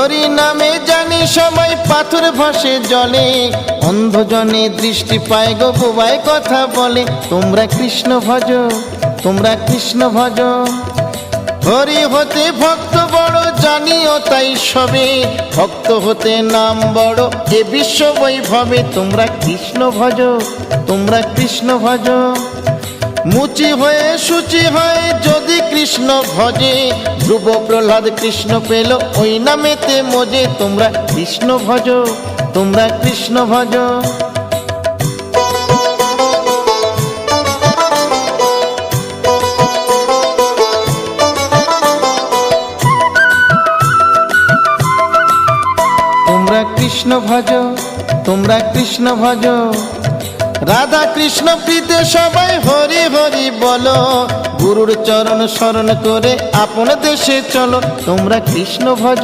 হরি নামে জানি সবাই পাথর ভাসে জলে, অন্ধজনে দৃষ্টি পায় গো বোবায় কথা বলে। তোমরা কৃষ্ণ ভজ, তোমরা কৃষ্ণ ভজ। হরি হতে ভক্ত বড় জানিও তাই সবে, ভক্ত হতে নাম বড় এ বিশ্ব বৈভবে। তোমরা কৃষ্ণ ভজ, তোমরা কৃষ্ণ ভজ। মুচি হয়ে সূচি হয় যদি কৃষ্ণ ভজে, ধ্রুব প্রহ্লাদ কৃষ্ণ পেল ওই নামেতে মজে। তোমরা কৃষ্ণ ভজ, তোমরা কৃষ্ণ ভজ। তোমরা কৃষ্ণ ভজ, তোমরা কৃষ্ণ ভজ। রাধা কৃষ্ণ প্রীতে সবাই হরি হরি বলো, গুরুর চরণ শরণ করে আপন দেশে চলো। তোমরা কৃষ্ণ ভজ,